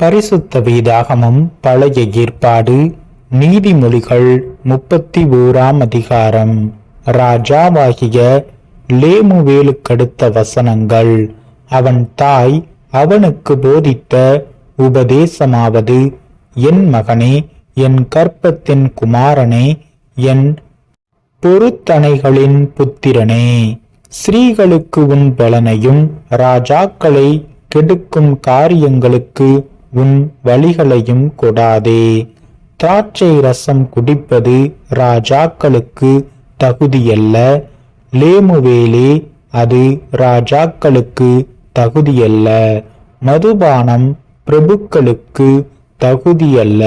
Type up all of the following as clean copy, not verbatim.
பரிசுத்த வேதாகமம் பழைய ஏற்பாடு நீதிமொழிகள் 31ஆம் அதிகாரம். ராஜாவாகிய லேமுவேலுக்கடுத்த வசனங்கள். அவன் தாய் அவனுக்கு போதித்த உபதேசமாவது, என் மகனே, என் கற்பத்தின் குமாரனே, என் பொருத்தனைகளின் புத்திரனே, ஸ்ரீகளுக்கு உன் பலனையும் ராஜாக்களை கெடுக்கும் காரியங்களுக்கு உன் வழிகளையும் கொடாதே. திராட்சை ரசம் குடிப்பது ராஜாக்களுக்கு தகுதியல்ல. லேமுவேலே, அது ராஜாக்களுக்கு தகுதியல்ல. மதுபானம் பிரபுக்களுக்கு தகுதியல்ல.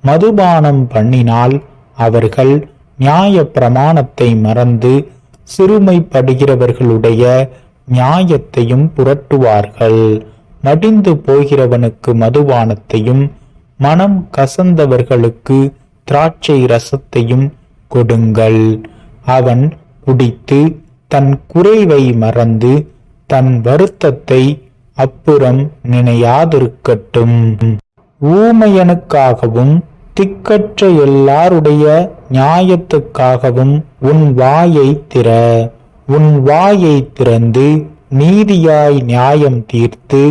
மதுபானம் பண்ணினால் அவர்கள் நியாய பிரமாணத்தை மறந்து சிறுமைப்படுகிறவர்களுடைய நியாயத்தையும் புரட்டுவார்கள். மடிந்து போகிறவனுக்கு மதுபானத்தையும் மனம் கசந்தவர்களுக்கு திராட்சை ரசத்தையும் கொடுங்கள். அவன் குடித்து தன் குறைவை மறந்து தன் வருத்தத்தை அப்புறம் நினையாதிருக்கட்டும். ஊமையனுக்காகவும் திக்கற்ற எல்லாருடைய நியாயத்துக்காகவும் உன் வாயை திற. உன் வாயை திறந்து நீதியாய் நியாயம் தீர்த்து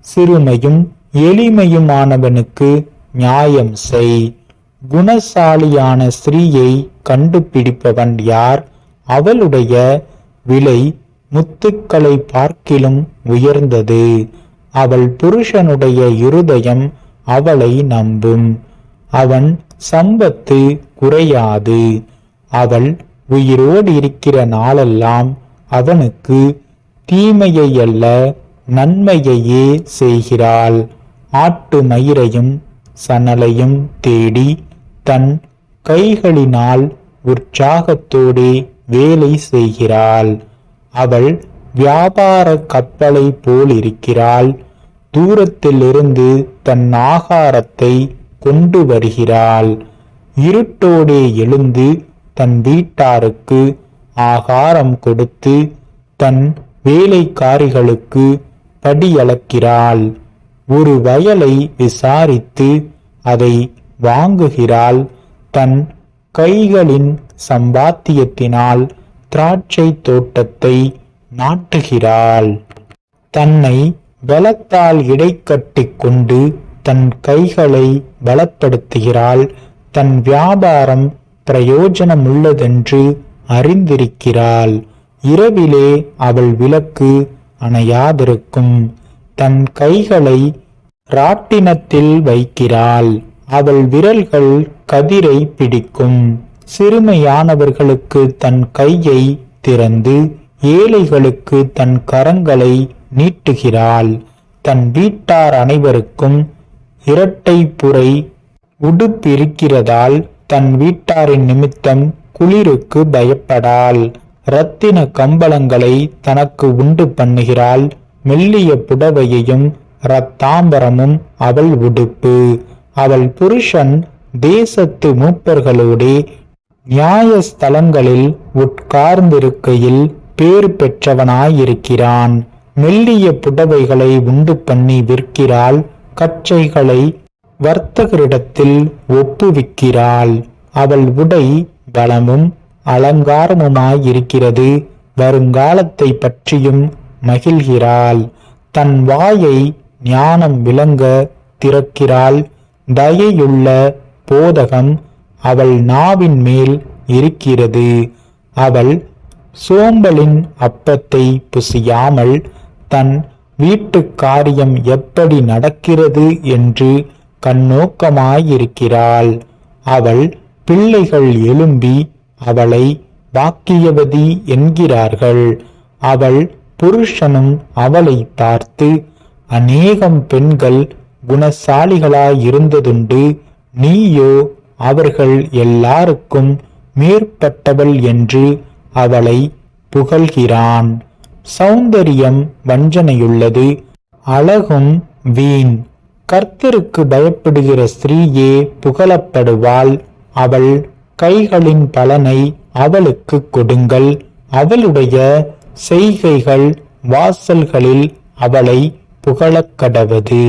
சிறுமையும் எளிமையுமானவனுக்கு நியாயம் செய். குணசாலியான ஸ்திரீயை கண்டுபிடிப்பவன் யார்? அவளுடைய விலை முத்துக்களை பார்க்கிலும் உயர்ந்தது. அவள் புருஷனுடைய இருதயம் அவளை நம்பும். அவன் சம்பத்து குறையாது. அவள் உயிரோடு இருக்கிற நாளெல்லாம் அவனுக்கு தீமையை அல்ல நன்மையையே செய்கிறாள். ஆட்டு மயிரையும் சணலையும் தேடி தன் கைகளினால் உற்சாகத்தோடு வேலை செய்கிறாள். அவள் வியாபார கப்பலை போல் இருக்கிறாள். தூரத்திலிருந்து தன் ஆகாரத்தை கொண்டு வருகிறாள். இருட்டோடே எழுந்து தன் வீட்டாருக்கு ஆகாரம் கொடுத்து தன் வேலைக்காரிகளுக்கு படியளக்கிறாள். ஒரு வயலை விசாரித்து அதை வாங்குகிறாள். தன் கைகளின் சம்பாத்தியத்தினால் திராட்சை தோட்டத்தை நாட்டுகிறாள். தன்னை பலத்தால் இடைக்கட்டி கொண்டு தன் கைகளை பலப்படுத்துகிறாள். தன் வியாபாரம் பிரயோஜனமுள்ளதென்று அறிந்திருக்கிறாள். இரவிலே அவள் விளக்கு அணையாதிருக்கும். தன் கைகளை ராட்டினத்தில் வைக்கிறாள். அவள் விரல்கள் கதிரை பிடிக்கும். சிறுமையானவர்களுக்கு தன் கையை திறந்து ஏழைகளுக்கு தன் கரங்களை நீட்டுகிறாள். தன் வீட்டார் அனைவருக்கும் இரட்டை புரை உடுப்பிருக்கிறதால் தன் வீட்டாரின் நிமித்தம் குளிருக்கு பயப்படாள். இரத்தின கம்பளங்களை தனக்கு உண்டு பண்ணுகிறாள். மெல்லிய புடவையையும் இரத்தாம்பரமும் அவள் உடுப்பு. அவள் புருஷன் தேசத்து மூப்பர்களோடே நியாயஸ்தலங்களில் உட்கார்ந்திருக்கையில் பேறு பெற்றவனாயிருக்கிறான். மெல்லிய புடவைகளை உண்டு பண்ணி விற்கிறாள். கச்சைகளை வர்த்தகரிடத்தில் ஒப்புவிக்கிறாள். அவள் உடை பலமும் அலங்காரமுமாயிருக்கிறது. வருங்காலத்தை பற்றியும் மகிழ்கிறாள். தன் வாயை ஞானம் விளங்க திறக்கிறாள். தயையுள்ள போதகம் அவள் நாவின் மேல் இருக்கிறது. அவள் சோம்பலின் அப்பத்தை புசியாமல் தன் வீட்டு காரியம் எப்படி நடக்கிறது என்று கண்ணோக்கமாயிருக்கிறாள். அவள் பிள்ளைகள் எழும்பி அவளை பாக்கியவதி என்கிறார்கள். அவள் புருஷனும் அவளை பார்த்து, அநேகம் பெண்கள் குணசாலிகளாயிருந்ததுண்டு, நீயோ அவர்கள் எல்லாருக்கும் மேற்பட்டவள் என்று அவளை புகழ்கிறான். சௌந்தரியம் வஞ்சனையுள்ளது, அழகும் வீண். கர்த்தருக்கு பயப்படுகிற ஸ்திரீயே புகழப்படுவாள். அவள் கைகளின் பலனை அவளுக்கு கொடுங்கள். அவளுடைய செய்கைகள் வாசல்களில் அவளை புகழக்கடவது.